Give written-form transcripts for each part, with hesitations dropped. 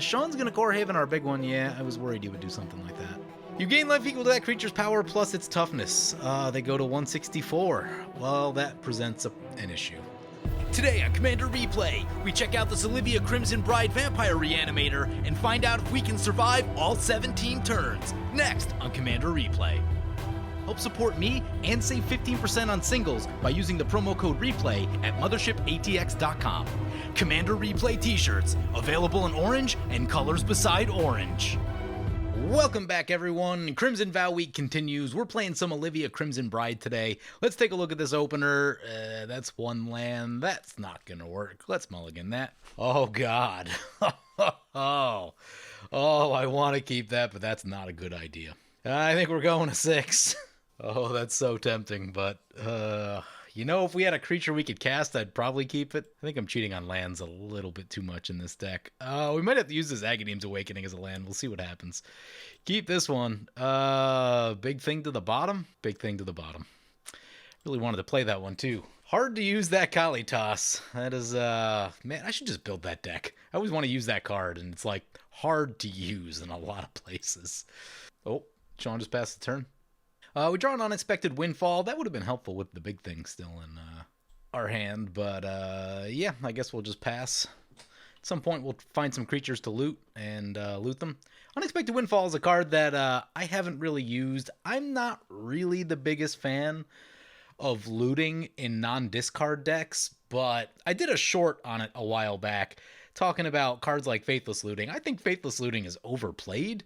Sean's gonna Core Haven our big one. Yeah, I was worried he would do something like that. You gain life equal to that creature's power plus its toughness. They go to 164. Well, that presents an issue. Today on Commander Replay, we check out this Olivia Crimson Bride Vampire Reanimator and find out if we can survive all 17 turns. Next on Commander Replay. Help support me and save 15% on singles by using the promo code REPLAY at mothershipaTX.com. Commander Replay t-shirts, available in orange and colors beside orange. Welcome back, everyone. Crimson Vow Week continues. We're playing some Olivia Crimson Bride today. Let's take a look at this opener. That's one land. That's not going to work. Let's mulligan that. Oh, God. Oh, I want to keep that, but that's not a good idea. I think we're going to 6. Oh, that's so tempting, but, you know, if we had a creature we could cast, I'd probably keep it. I think I'm cheating on lands a little bit too much in this deck. We might have to use this Agadeem's Awakening as a land. We'll see what happens. Keep this one. Big thing to the bottom. Big thing to the bottom. Really wanted to play that one, too. Hard to use that Kalitas. That is, man, I should just build that deck. I always want to use that card, and it's, like, hard to use in a lot of places. Oh, Sean just passed the turn. We draw an Unexpected Windfall. That would have been helpful with the big thing still in our hand. But, yeah, I guess we'll just pass. At some point, we'll find some creatures to loot and loot them. Unexpected Windfall is a card that I haven't really used. I'm not really the biggest fan of looting in non-discard decks, but I did a short on it a while back talking about cards like Faithless Looting. I think Faithless Looting is overplayed.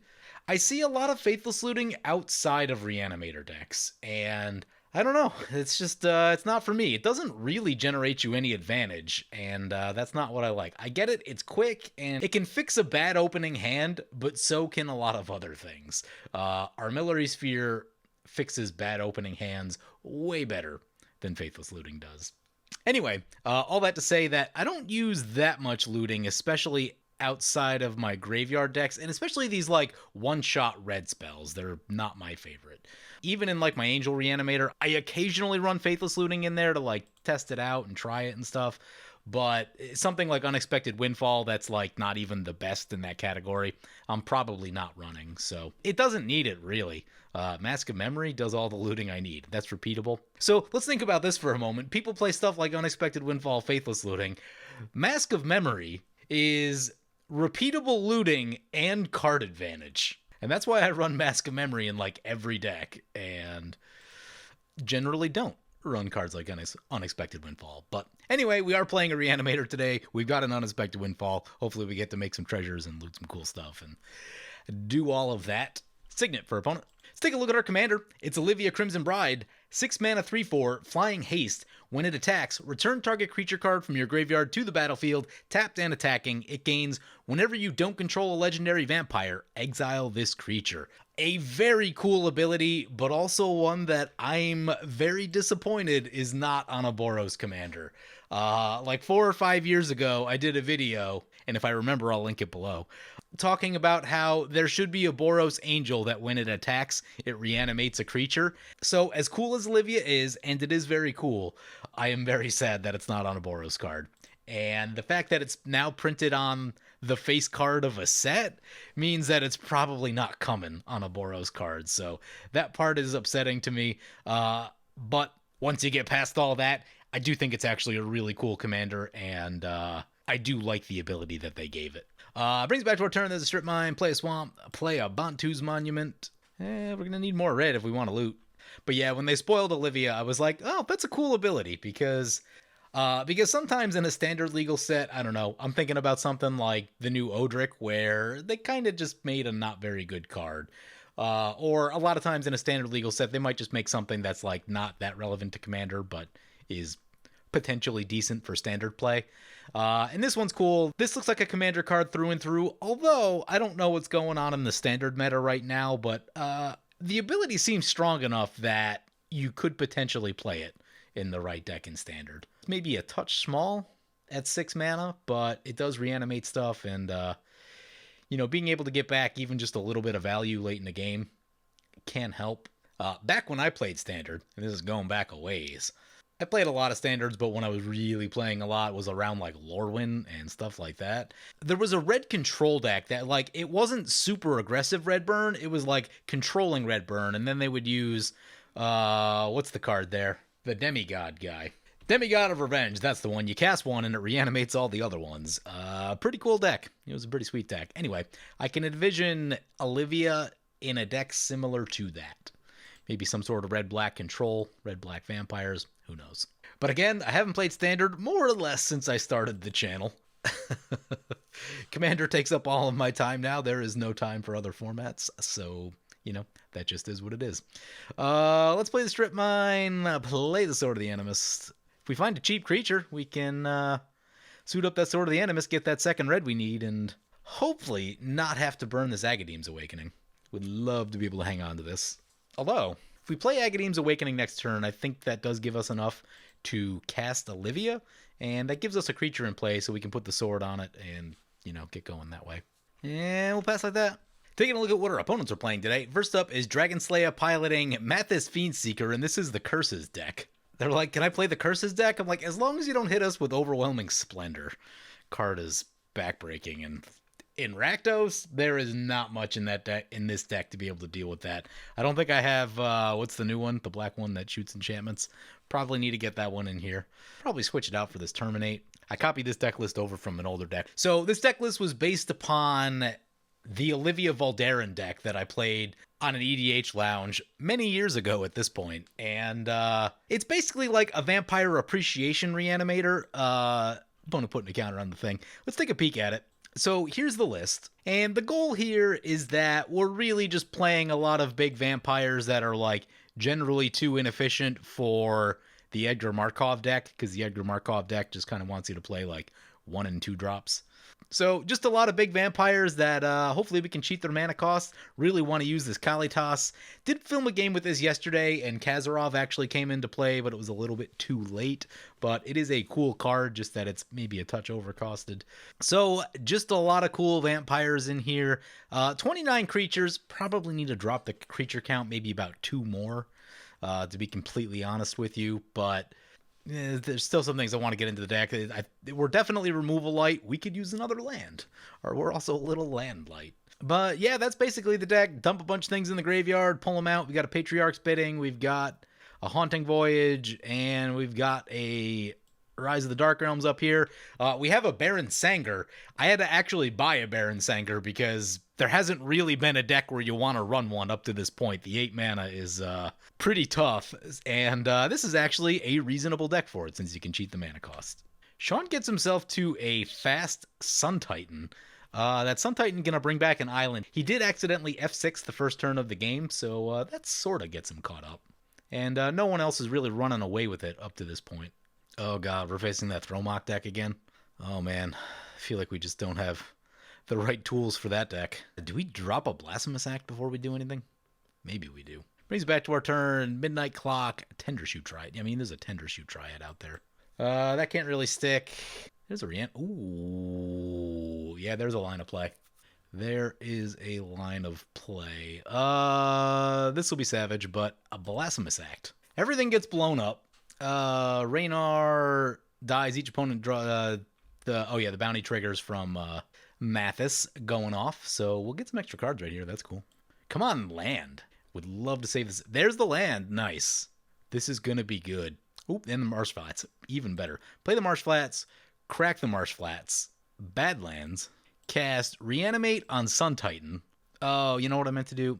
I see a lot of Faithless Looting outside of Reanimator decks, and I don't know. It's just, it's not for me. It doesn't really generate you any advantage, and that's not what I like. I get it. It's quick, and it can fix a bad opening hand, but so can a lot of other things. Armillary Sphere fixes bad opening hands way better than Faithless Looting does. Anyway, all that to say that I don't use that much looting, especially outside of my graveyard decks, and especially these like one-shot red spells. They're not my favorite. Even in like my Angel Reanimator, I occasionally run Faithless Looting in there to like test it out and try it and stuff, but something like Unexpected Windfall that's like not even the best in that category, I'm probably not running, so it doesn't need it really. Mask of Memory does all the looting I need. That's repeatable. So let's think about this for a moment. People play stuff like Unexpected Windfall, Faithless Looting. Mask of Memory is repeatable looting and card advantage. And that's why I run Mask of Memory in like every deck and generally don't run cards like Unexpected Windfall. But anyway, we are playing a Reanimator today. We've got an Unexpected Windfall. Hopefully we get to make some treasures and loot some cool stuff and do all of that. Signet for opponent. Let's take a look at our commander. It's Olivia Crimson Bride. 6 mana 3/4, Flying Haste. When it attacks, return target creature card from your graveyard to the battlefield, tapped and attacking. It gains whenever you don't control a legendary vampire, exile this creature. A very cool ability, but also one that I'm very disappointed is not on a Boros commander. Like 4 or 5 years ago, I did a video, and if I remember, I'll link it below, talking about how there should be a Boros Angel that when it attacks, it reanimates a creature. So as cool as Olivia is, and it is very cool, I am very sad that it's not on a Boros card. And the fact that it's now printed on the face card of a set means that it's probably not coming on a Boros card. So that part is upsetting to me. But once you get past all that, I do think it's actually a really cool commander, and I do like the ability that they gave it. Brings back to our turn. There's a Strip Mine, play a Swamp, play a Bantu's Monument. We're going to need more red if we want to loot. But yeah, when they spoiled Olivia, I was like, oh, that's a cool ability, because sometimes in a standard legal set, I don't know, I'm thinking about something like the new Odric, where they kind of just made a not very good card. Or a lot of times in a standard legal set, they might just make something that's like not that relevant to Commander, but is potentially decent for standard play. And this one's cool. This looks like a Commander card through and through, although I don't know what's going on in the standard meta right now, but the ability seems strong enough that you could potentially play it in the right deck in standard. Maybe a touch small at 6 mana, but it does reanimate stuff, and you know, being able to get back even just a little bit of value late in the game can help. Back when I played standard, and this is going back a ways, I played a lot of standards, but when I was really playing a lot was around like Lorwyn and stuff like that. There was a red control deck that like it wasn't super aggressive red burn, it was like controlling red burn, and then they would use what's the card there? The demigod guy. Demigod of Revenge, that's the one. You cast one and it reanimates all the other ones. Pretty cool deck. It was a pretty sweet deck. Anyway, I can envision Olivia in a deck similar to that. Maybe some sort of red-black control, red-black vampires, who knows. But again, I haven't played Standard more or less since I started the channel. Commander takes up all of my time now. There is no time for other formats, so, you know, that just is what it is. Let's play the Strip Mine, play the Sword of the Animist. If we find a cheap creature, we can suit up that Sword of the Animist, get that second red we need, and hopefully not have to burn this Agadeem's Awakening. Would love to be able to hang on to this. Although, if we play Agadeem's Awakening next turn, I think that does give us enough to cast Olivia, and that gives us a creature in play so we can put the sword on it and, you know, get going that way. And we'll pass like that. Taking a look at what our opponents are playing today. First up is Dragon Slayer piloting Mathas Fiend Seeker, and this is the Curses deck. They're like, can I play the Curses deck? I'm like, as long as you don't hit us with Overwhelming Splendor. Card is backbreaking, and in Rakdos, there is not much in that deck, in this deck, to be able to deal with that. I don't think I have, what's the new one? The black one that shoots enchantments. Probably need to get that one in here. Probably switch it out for this Terminate. I copied this deck list over from an older deck. So this deck list was based upon the Olivia Valderin deck that I played on an EDH lounge many years ago at this point. And it's basically like a Vampire Appreciation Reanimator. Opponent putting a counter on the thing. Let's take a peek at it. So here's the list, and the goal here is that we're really just playing a lot of big vampires that are like generally too inefficient for the Edgar Markov deck, because the Edgar Markov deck just kind of wants you to play like 1 and 2 drops. So just a lot of big vampires that hopefully we can cheat their mana costs. Really want to use this Kalitas. Did film a game with this yesterday, and Kazarov actually came into play, but it was a little bit too late. But it is a cool card, just that it's maybe a touch overcosted. So just a lot of cool vampires in here. 29 creatures. Probably need to drop the creature count, maybe about 2 more, to be completely honest with you. But there's still some things I want to get into the deck. We're definitely removal light. We could use another land, or we're also a little land light. But yeah, that's basically the deck. Dump a bunch of things in the graveyard, pull them out. We got a Patriarch's Bidding, we've got a Haunting Voyage, and we've got a Rise of the Dark Realms up here. We have a Baron Sanger. I had to actually buy a Baron Sanger because there hasn't really been a deck where you want to run one up to this point. The 8 mana is pretty tough, and this is actually a reasonable deck for it since you can cheat the mana cost. Sean gets himself to a fast Sun Titan. That Sun Titan gonna bring back an island. He did accidentally F6 the first turn of the game, so that sort of gets him caught up. And no one else is really running away with it up to this point. Oh god, we're facing that Thromok deck again. Oh man, I feel like we just don't have the right tools for that deck. Do we drop a Blasphemous Act before we do anything? Maybe we do. Brings back to our turn. Midnight Clock, Tendershoot Triad. I mean, there's a Tendershoot Triad out there. That can't really stick. There's a Reanimator. Ooh, yeah, there's a line of play. There is a line of play. This will be savage, but a Blasphemous Act. Everything gets blown up. Ranar dies. Each opponent draw the bounty triggers from Mathas going off. So we'll get some extra cards right here. That's cool. Come on, land. Would love to save this. There's the land. Nice. This is gonna be good. Oop, and the Marsh Flats. Even better. Play the Marsh Flats. Crack the Marsh Flats. Badlands. Cast Reanimate on Sun Titan. Oh, you know what I meant to do?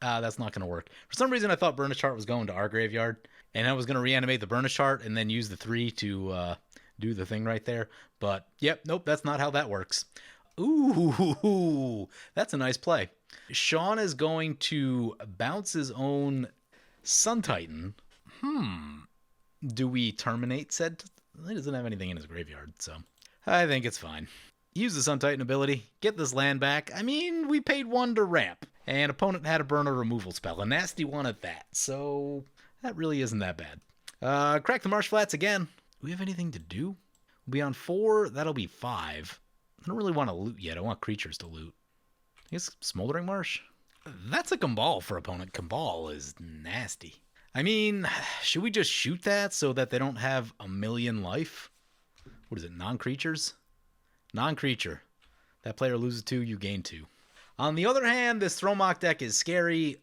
That's not going to work. For some reason, I thought Burnish Heart was going to our graveyard, and I was going to reanimate the Burnish Heart and then use the 3 to do the thing right there. But, yep, nope, that's not how that works. Ooh, that's a nice play. Sean is going to bounce his own Sun Titan. Do we terminate said? He doesn't have anything in his graveyard, so I think it's fine. Use the Sun Titan ability, get this land back. I mean, we paid 1 to ramp, and opponent had a burner removal spell, a nasty one at that, so that really isn't that bad. Crack the Marsh Flats again. Do we have anything to do? We'll be on 4, that'll be 5. I don't really want to loot yet, I want creatures to loot. I guess Smoldering Marsh? That's a Kambal for opponent. Kambal is nasty. I mean, should we just shoot that so that they don't have a million life? What is it, non-creatures? Non-creature. That player loses 2, you gain 2. On the other hand, this Thromok deck is scary.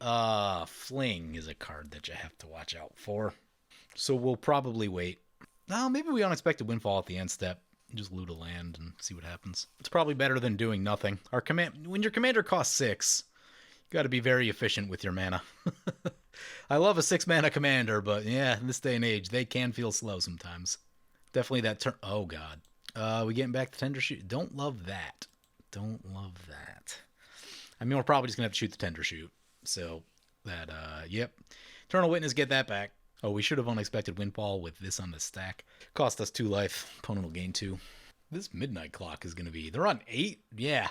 Fling is a card that you have to watch out for. So we'll probably wait. Oh, maybe we Unexpected Windfall at the end step. Just loot a land and see what happens. It's probably better than doing nothing. When your commander costs 6, you got to be very efficient with your mana. I love a 6-mana commander, but yeah, in this day and age, they can feel slow sometimes. Definitely that turn. Oh, God. We getting back to Tender Shoot? Don't love that. Don't love that. I mean, we're probably just going to have to shoot the Tender Shoot. So, that, yep. Eternal Witness, get that back. Oh, we should have Unexpected Windfall with this on the stack. Cost us 2 life. Opponent will gain 2. This Midnight Clock is going to be... They're on 8? Yeah.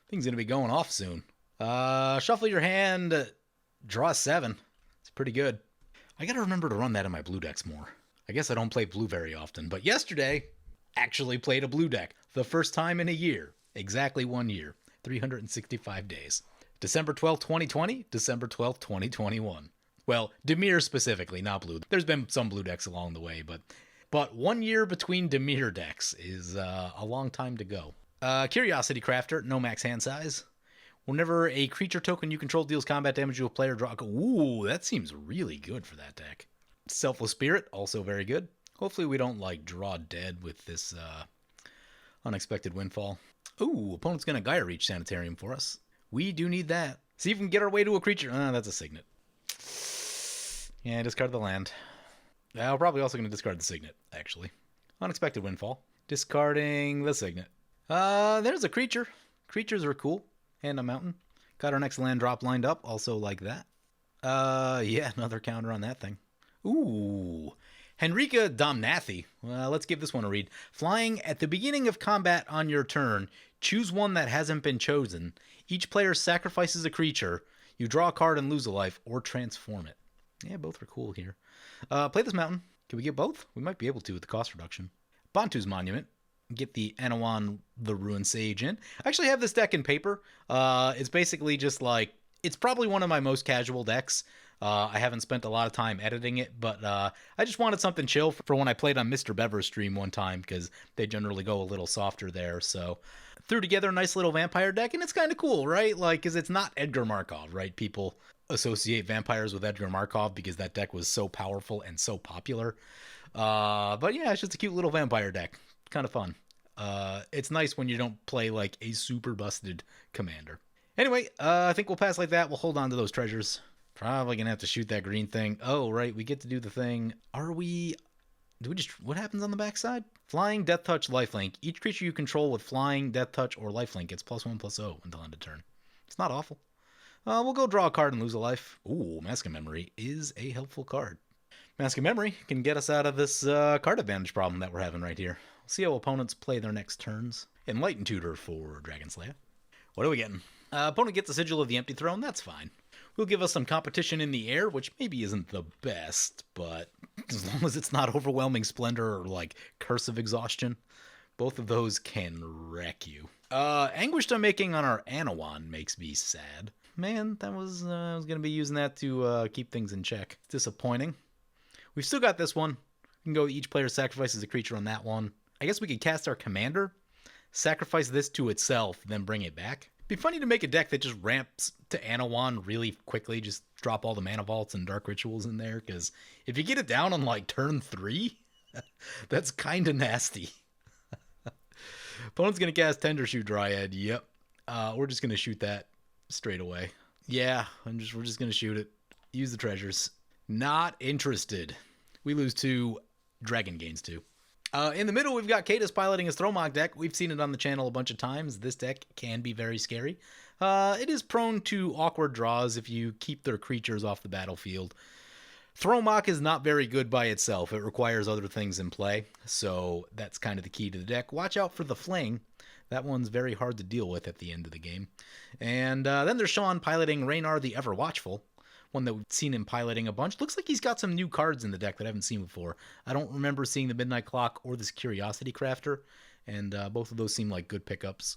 Thing's going to be going off soon. Shuffle your hand. Draw 7. It's pretty good. I got to remember to run that in my blue decks more. I guess I don't play blue very often. But yesterday, actually played a blue deck. The first time in a year. Exactly 1 year. 365 days. December 12th, 2020. December 12th, 2021. Well, Dimir specifically, not blue. There's been some blue decks along the way, but 1 year between Dimir decks is a long time to go. Curiosity Crafter, no max hand size. Whenever a creature token you control deals combat damage to a player, draw a... Ooh, that seems really good for that deck. Selfless Spirit, also very good. Hopefully we don't, draw dead with this Unexpected Windfall. Ooh, opponent's going to Gaia Reach Sanitarium for us. We do need that. See if we can get our way to a creature. That's a Signet. Yeah, discard the land. I'm probably also going to discard the Signet, actually. Unexpected Windfall. Discarding the Signet. There's a creature. Creatures are cool. And a mountain. Got our next land drop lined up, also like that. Yeah, another counter on that thing. Ooh. Henrika Domnathi. Let's give this one a read. Flying at the beginning of combat on your turn, choose one that hasn't been chosen. Each player sacrifices a creature. You draw a card and lose a life, or transform it. Yeah, both are cool here. Play this mountain. Can we get both? We might be able to with the cost reduction. Bantu's Monument. Get the Anawan the Ruin Sage in. I actually have this deck in paper. It's basically just it's probably one of my most casual decks. I haven't spent a lot of time editing it, but I just wanted something chill for when I played on Mr. Bever's stream one time, because they generally go a little softer there. So threw together a nice little vampire deck, and it's kind of cool, right? Because it's not Edgar Markov, right? People associate vampires with Edgar Markov because that deck was so powerful and so popular. But yeah, it's just a cute little vampire deck. Kind of fun. It's nice when you don't play a super busted commander. Anyway, I think we'll pass like that. We'll hold on to those treasures. Probably gonna have to shoot that green thing. Oh, right, we get to do the thing. What happens on the backside? Flying, Death Touch, Lifelink. Each creature you control with Flying, Death Touch, or Lifelink gets +1/+0 until end of turn. It's not awful. We'll go draw a card and lose a life. Ooh, Mask of Memory is a helpful card. Mask of Memory can get us out of this card advantage problem that we're having right here. We'll see how opponents play their next turns. Enlightened Tutor for Dragon Slayer. What are we getting? Opponent gets a Sigil of the Empty Throne. That's fine. Will give us some competition in the air, which maybe isn't the best, but as long as it's not Overwhelming Splendor or Curse of Exhaustion, both of those can wreck you. Anguished Unmaking on our Anawan makes me sad. Man, I was going to be using that to keep things in check. It's disappointing. We've still got this one. We can go each player sacrifices a creature on that one. I guess we could cast our commander, sacrifice this to itself, then bring it back. It'd be funny to make a deck that just ramps to Anawan really quickly, just drop all the Mana Vaults and Dark Rituals in there, because if you get it down on turn 3, that's kind of nasty. Opponent's going to cast Tender Shoot Dryad. Yep. We're just going to shoot that straight away. Yeah, we're just going to shoot it. Use the treasures. Not interested. We lose 2. Dragon gains 2. In the middle, we've got Cadus piloting his Thromok deck. We've seen it on the channel a bunch of times. This deck can be very scary. It is prone to awkward draws if you keep their creatures off the battlefield. Thromok is not very good by itself. It requires other things in play, so that's kind of the key to the deck. Watch out for the Fling. That one's very hard to deal with at the end of the game. And then there's Sean piloting Ranar the Ever Watchful. One that we've seen him piloting a bunch. Looks like he's got some new cards in the deck that I haven't seen before. I don't remember seeing the Midnight Clock or this Curiosity Crafter, and both of those seem like good pickups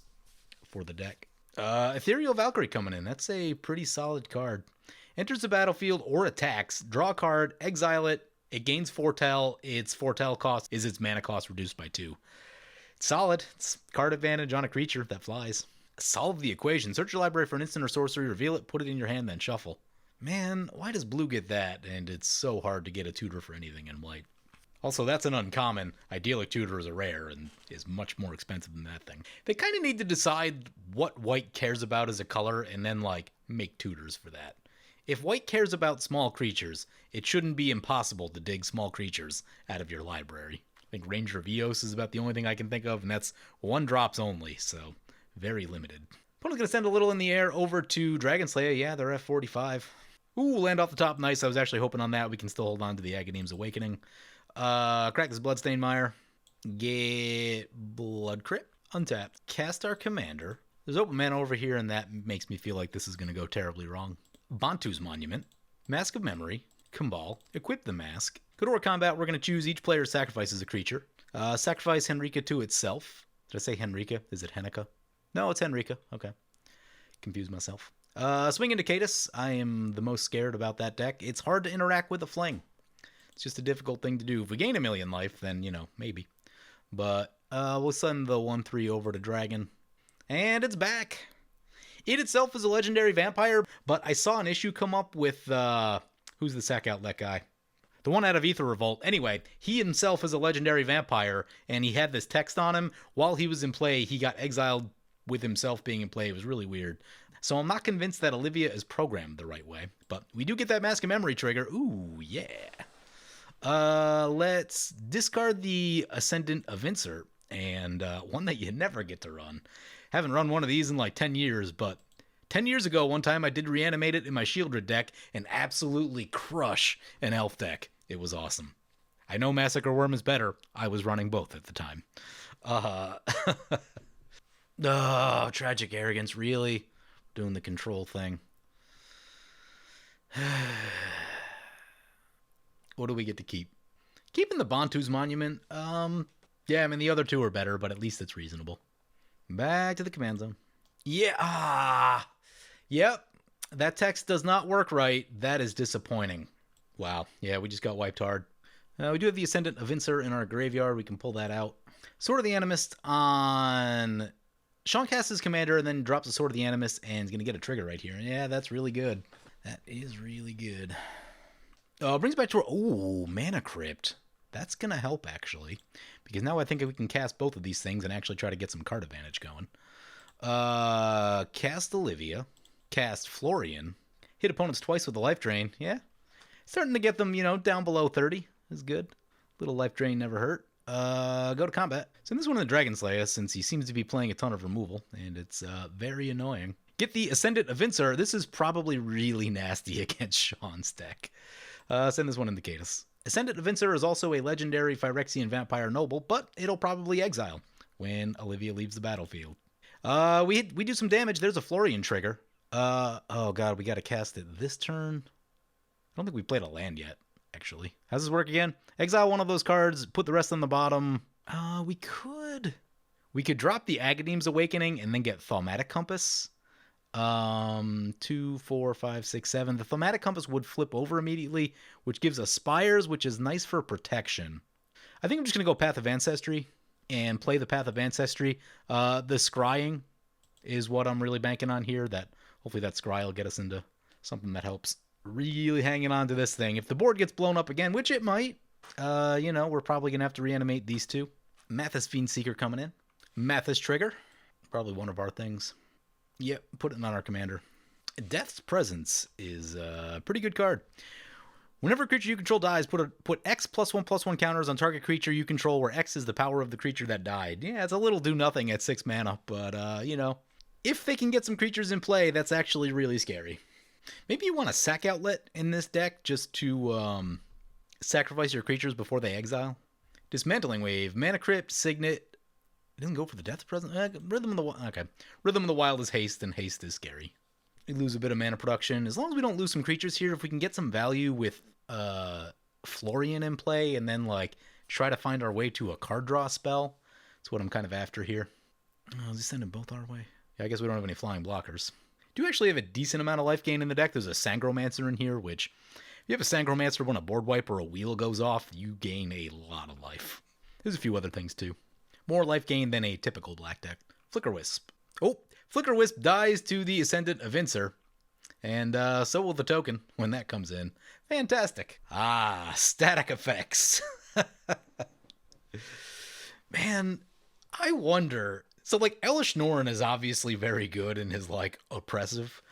for the deck. Ethereal Valkyrie coming in. That's a pretty solid card. Enters the battlefield or attacks, draw a card, exile it. It gains foretell. Its foretell cost is its mana cost reduced by 2. It's solid. It's card advantage on a creature that flies. Solve the equation. Search your library for an instant or sorcery, reveal it, put it in your hand, then shuffle. Man, why does blue get that? And it's so hard to get a tutor for anything in white. Also, that's an uncommon. Idyllic Tutor is a rare and is much more expensive than that thing. They kind of need to decide what white cares about as a color and then, like, make tutors for that. If white cares about small creatures, it shouldn't be impossible to dig small creatures out of your library. I think Ranger of Eos is about the only thing I can think of, and that's 1 drops only, so very limited. Opponent's going to send a little in the air over to Dragonslayer. Yeah, they're F45. Ooh, land off the top. Nice. I was actually hoping on that. We can still hold on to the Agadeem's Awakening. Crack this Bloodstained Mire. Get Blood Crypt. Untap. Cast our commander. There's open mana over here, and that makes me feel like this is going to go terribly wrong. Bantu's Monument. Mask of Memory. Kumbal. Equip the Mask. Go to our combat. We're going to choose each player sacrifices a creature. Sacrifice Henrika to itself. Did I say Henrika? Is it Hennika? No, it's Henrika. Okay. Confused myself. Swing into Cadus. I am the most scared about that deck. It's hard to interact with a Fling. It's just a difficult thing to do. If we gain 1,000,000 life, then, you know, maybe. But we'll send the 1/3 over to Dragon. And it's back. It itself is a legendary vampire, but I saw an issue come up with, who's the sack outlet guy? The one out of Aether Revolt. Anyway, he himself is a legendary vampire, and he had this text on him. While he was in play, he got exiled with himself being in play. It was really weird. So I'm not convinced that Olivia is programmed the right way. But we do get that Mask of Memory trigger. Ooh, yeah. Let's discard the Ascendant of Insert, and one that you never get to run. Haven't run one of these in like 10 years, but 10 years ago, one time I did reanimate it in my Shieldred deck and absolutely crush an elf deck. It was awesome. I know Massacre Worm is better. I was running both at the time. Oh, Tragic Arrogance, really? Doing the control thing. What do we get to keep? Keeping the Bantu's Monument. Yeah, I mean, the other 2 are better, but at least it's reasonable. Back to the command zone. Yeah, yep. That text does not work right. That is disappointing. Wow. Yeah, we just got wiped hard. We do have the Ascendant of Insert in our graveyard. We can pull that out. Sword of the Animist on Sean casts his commander and then drops the Sword of the Animist and is going to get a trigger right here. Yeah, that's really good. That is really good. Brings back to our... Ooh, Mana Crypt. That's going to help, actually. Because now I think we can cast both of these things and actually try to get some card advantage going. Cast Olivia. Cast Florian. Hit opponents twice with a life drain. Yeah. Starting to get them, you know, down below 30 is good. Little life drain never hurt. Go to combat. Send this one to the Dragonslayer since he seems to be playing a ton of removal, and it's very annoying. Get the Ascendant of Insert. This is probably really nasty against Sean's deck. Send this one into Cadus. Ascendant of Insert is also a legendary Phyrexian Vampire Noble, but it'll probably exile when Olivia leaves the battlefield. We do some damage. There's a Florian trigger. Oh god, we gotta cast it this turn. I don't think we played a land yet, actually. How's this work again? Exile one of those cards, put the rest on the bottom. We could drop the Agadeem's Awakening and then get Thaumatic Compass. 2, 4, 5, 6, 7. The Thaumatic Compass would flip over immediately, which gives us Spires, which is nice for protection. I think I'm just going to go Path of Ancestry and play the Path of Ancestry. The Scrying is what I'm really banking on here. That hopefully that Scry will get us into something that helps. Really hanging on to this thing. If the board gets blown up again, which it might, you know, we're probably going to have to reanimate these 2. Mathas Fiend Seeker coming in. Mathas Trigger. Probably one of our things. Yep, put it on our commander. Death's Presence is a pretty good card. Whenever a creature you control dies, put X +1/+1 counters on target creature you control, where X is the power of the creature that died. Yeah, it's a little do nothing at 6 mana, but, you know, if they can get some creatures in play, that's actually really scary. Maybe you want a sack outlet in this deck just to sacrifice your creatures before they exile. Dismantling Wave, Mana Crypt, Signet. It doesn't go for the Death Present. Rhythm of the Wild. Okay, Rhythm of the Wild is haste, and haste is scary. We lose a bit of mana production. As long as we don't lose some creatures here, if we can get some value with Florian in play, and then like try to find our way to a card draw spell, that's what I'm kind of after here. Oh, is he sending both our way? Yeah, I guess we don't have any flying blockers. Do actually have a decent amount of life gain in the deck. There's a Sangromancer in here, which, if you have a Sangromancer when a board wipe or a wheel goes off, you gain a lot of life. There's a few other things, too. More life gain than a typical black deck. Flicker Wisp. Oh, Flicker Wisp dies to the Ascendant Evincer. And so will the token when that comes in. Fantastic. Ah, static effects. Man, I wonder. So, like, Elish Norn is obviously very good and is, like, oppressive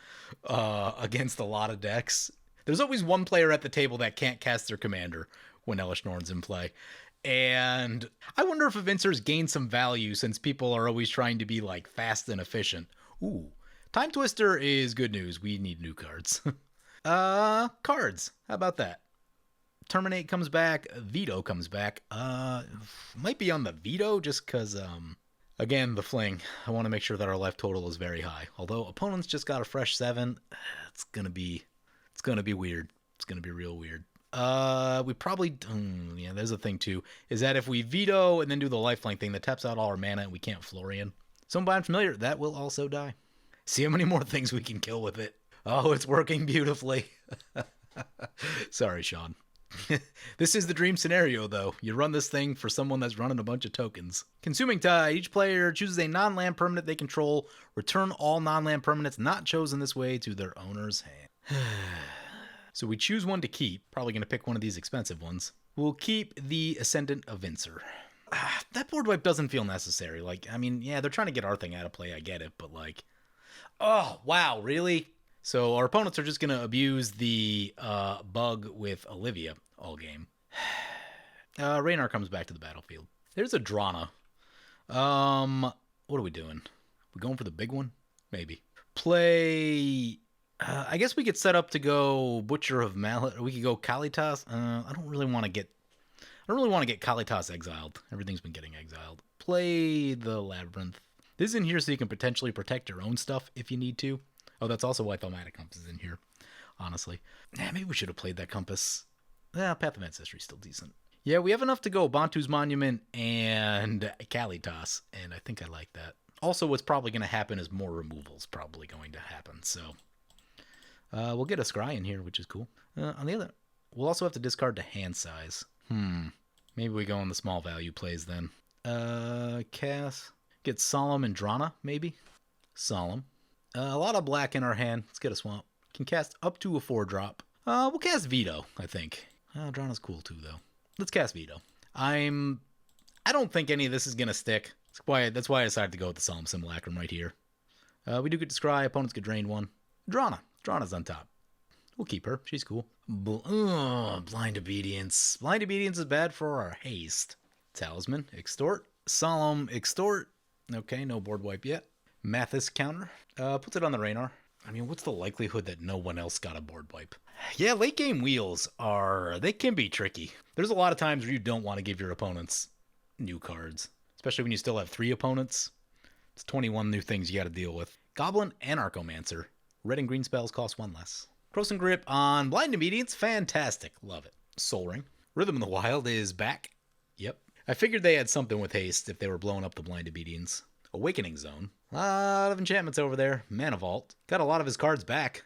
against a lot of decks. There's always one player at the table that can't cast their commander when Elish Norn's in play. And I wonder if Evincers gain some value since people are always trying to be, like, fast and efficient. Ooh. Time Twister is good news. We need new cards. Cards. How about that? Terminate comes back. Veto comes back. Might be on the Veto just because, again, the fling. I want to make sure that our life total is very high. Although opponents just got a fresh 7, it's gonna be weird. It's gonna be real weird. We probably, yeah, there's a thing too, is that if we veto and then do the lifelink thing that taps out all our mana and we can't Florian. Someone familiar, that will also die. See how many more things we can kill with it. Oh, it's working beautifully. Sorry, Sean. This is the dream scenario, though. You run this thing for someone that's running a bunch of tokens. Consuming Tide. Each player chooses a non-land permanent they control. Return all non-land permanents not chosen this way to their owner's hand. So we choose one to keep. Probably going to pick one of these expensive ones. We'll keep the Ascendant Evincer. That board wipe doesn't feel necessary. Like, I mean, yeah, they're trying to get our thing out of play. I get it, but like... Oh, wow, really? So our opponents are just going to abuse the bug with Olivia all game. Ranar comes back to the battlefield. There's a Drana. What are we doing? We going for the big one? Maybe. Play... I guess we could set up to go Butcher of Mallet, or we could go Kalitas. I don't really want to get Kalitas exiled. Everything's been getting exiled. Play the Labyrinth. This is in here so you can potentially protect your own stuff if you need to. Oh, that's also why Thaumatic Compass is in here, honestly. Maybe we should have played that Compass. Path of Ancestry is still decent. Yeah, we have enough to go Bantu's Monument and Kalitas, and I think I like that. Also, what's probably going to happen is more removals probably going to happen, so... we'll get a Scry in here, which is cool. On the other... We'll also have to discard to hand size. Maybe we go on the small value plays then. Cast... Get Solemn and Drana, maybe? Solemn. A lot of black in our hand. Let's get a Swamp. Can cast up to a 4-drop. We'll cast Veto, I think. Drana's cool too, though. Let's cast Veto. I don't think any of this is going to stick. That's why I decided to go with the Solemn Simulacrum right here. We do get to Scry. Opponents get drained 1. Drana. Drana's on top. We'll keep her. She's cool. Blind Obedience. Blind Obedience is bad for our haste. Talisman. Extort. Solemn. Extort. Okay, no board wipe yet. Mathas counter. Puts it on the Ranar. I mean, what's the likelihood that no one else got a board wipe? Yeah, late game wheels they can be tricky. There's a lot of times where you don't want to give your opponents new cards. Especially when you still have 3 opponents. It's 21 new things you got to deal with. Goblin and Archomancer. Red and green spells cost 1 less. Crossing Grip on Blind Obedience. Fantastic. Love it. Soul Ring. Rhythm of the Wild is back. Yep. I figured they had something with haste if they were blowing up the Blind Obedience. Awakening Zone. A lot of enchantments over there. Mana Vault. Got a lot of his cards back.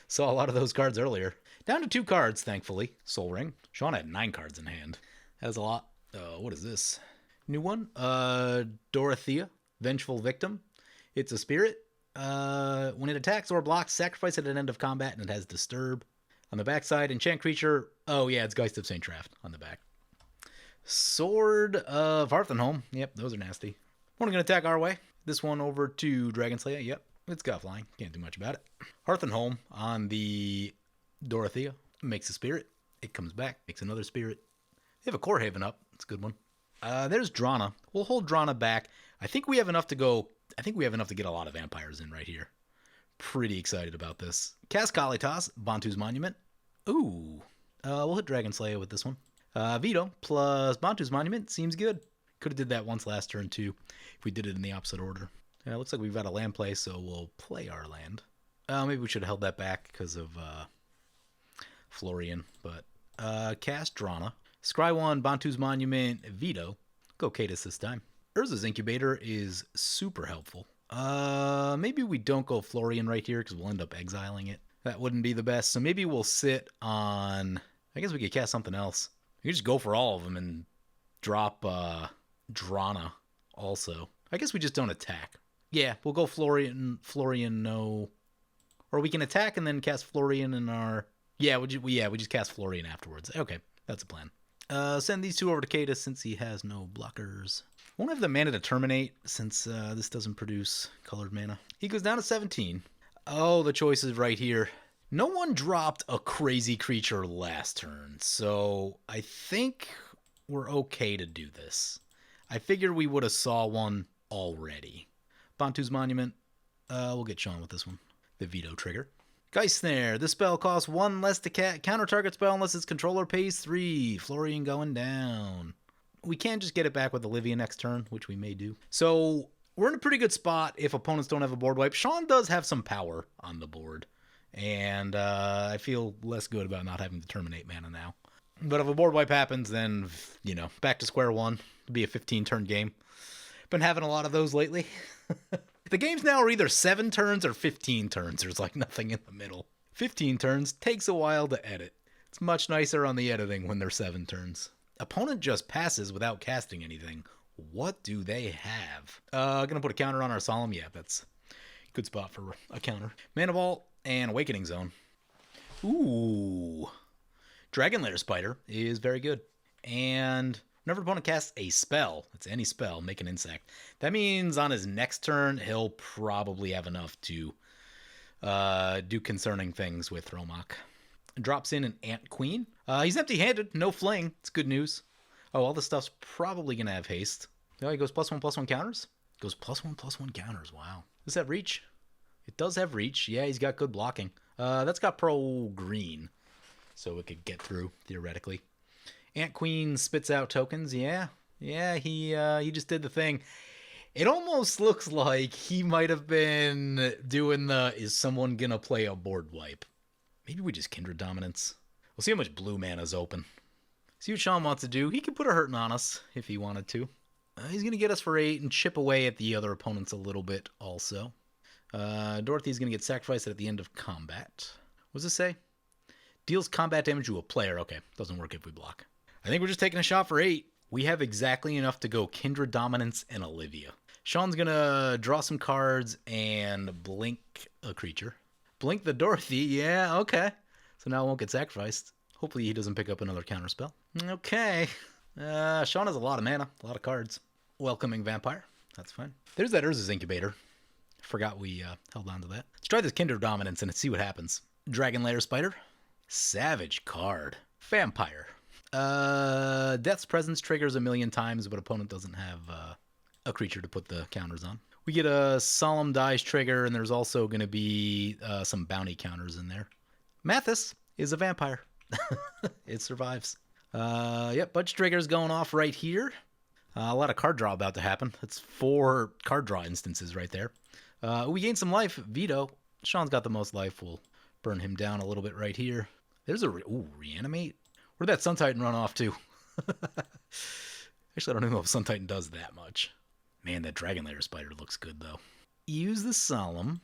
Saw a lot of those cards earlier. Down to 2 cards, thankfully. Soul Ring. Sean had 9 cards in hand. That was a lot. What is this? New one. Dorothea. Vengeful Victim. It's a spirit. When it attacks or blocks, sacrifice it at end of combat, and it has Disturb. On the backside, enchant creature. Oh, yeah, it's Geist of St. Traft on the back. Sword of Hearthenholm. Yep, those are nasty. One going to attack our way. This one over to Dragon Slayer. Yep, it's got flying. Can't do much about it. Hearthenholm on the Dorothea. Makes a spirit. It comes back. Makes another spirit. They have a Core Haven up. It's a good one. There's Drana. We'll hold Drana back. I think we have enough to go... I think we have enough to get a lot of vampires in right here. Pretty excited about this. Cast Kalitas. Bantu's Monument. Ooh. We'll hit Dragon Slayer with this one. Veto plus Bantu's Monument seems good. Could have did that once last turn too, if we did it in the opposite order. It looks like we've got a land play, so we'll play our land. Maybe we should have held that back because of Florian. But cast Drana. Scry 1, Bantu's Monument, Veto. Go Cadus this time. Urza's Incubator is super helpful. Maybe we don't go Florian right here because we'll end up exiling it. That wouldn't be the best. So maybe we'll sit on... I guess we could cast something else. We could just go for all of them and drop Drana also. I guess we just don't attack. Yeah, we'll go Florian, no. Or we can attack and then cast Florian in our... Yeah, we just cast Florian afterwards. Okay, that's a plan. Send these two over to Kata since he has no blockers. Won't have the mana to terminate since this doesn't produce colored mana. He goes down to 17. Oh, the choice is right here. No one dropped a crazy creature last turn, so I think we're okay to do this. I figured we would have saw one already. Bantu's Monument. We'll get Sean with this one. The veto trigger. Geist Snare. This spell costs 1 less to counter target spell unless its controller pays 3. Florian going down. We can just get it back with Olivia next turn, which we may do. So we're in a pretty good spot if opponents don't have a board wipe. Sean does have some power on the board. And I feel less good about not having to terminate mana now. But if a board wipe happens, then, back to square one. It'll be a 15-turn game. Been having a lot of those lately. The games now are either 7 turns or 15 turns. There's like nothing in the middle. 15 turns takes a while to edit. It's much nicer on the editing when they're 7 turns. Opponent just passes without casting anything. What do they have? Gonna put a counter on our Solemn. Yeah, that's a good spot for a counter. Mana Vault and Awakening Zone. Ooh. Dragonlair Spider is very good. And whenever an opponent casts a spell, it's any spell, make an insect. That means on his next turn, he'll probably have enough to do concerning things with Thromok. Drops in an Ant Queen. He's empty-handed, no fling. It's good news. Oh, all this stuff's probably going to have haste. Oh, he goes +1/+1 counters? Goes +1/+1 counters, wow. Does that have reach? It does have reach. Yeah, he's got good blocking. That's got pro green, so it could get through, theoretically. Ant Queen spits out tokens. Yeah, he just did the thing. It almost looks like he might have been doing is someone going to play a board wipe? Maybe we just Kindred Dominance. We'll see how much blue mana's open. See what Sean wants to do. He could put a hurting on us if he wanted to. He's going to get us for 8 and chip away at the other opponents a little bit also. Dorothy's going to get sacrificed at the end of combat. What does this say? Deals combat damage to a player. Okay, doesn't work if we block. I think we're just taking a shot for 8. We have exactly enough to go Kindred Dominance and Olivia. Sean's going to draw some cards and blink a creature. Blink the Dorothy, yeah, okay. So now it won't get sacrificed. Hopefully he doesn't pick up another counterspell. Okay. Sean has a lot of mana, a lot of cards. Welcoming Vampire, that's fine. There's that Urza's Incubator. Forgot we held on to that. Let's try this Kindred Dominance and see what happens. Dragonlair Spider. Savage card. Vampire. Death's Presence triggers 1,000,000 times, but opponent doesn't have a creature to put the counters on. We get a Solemn Dies trigger, and there's also going to be some bounty counters in there. Mathas is a vampire. It survives. Yep, bunch of triggers going off right here. A lot of card draw about to happen. That's 4 card draw instances right there. We gain some life. Veto. Sean's got the most life. We'll burn him down a little bit right here. There's a... Reanimate? Where'd that Sun Titan run off to? Actually, I don't even know if Sun Titan does that much. Man, that Dragonlair Spider looks good, though. Use the Solemn.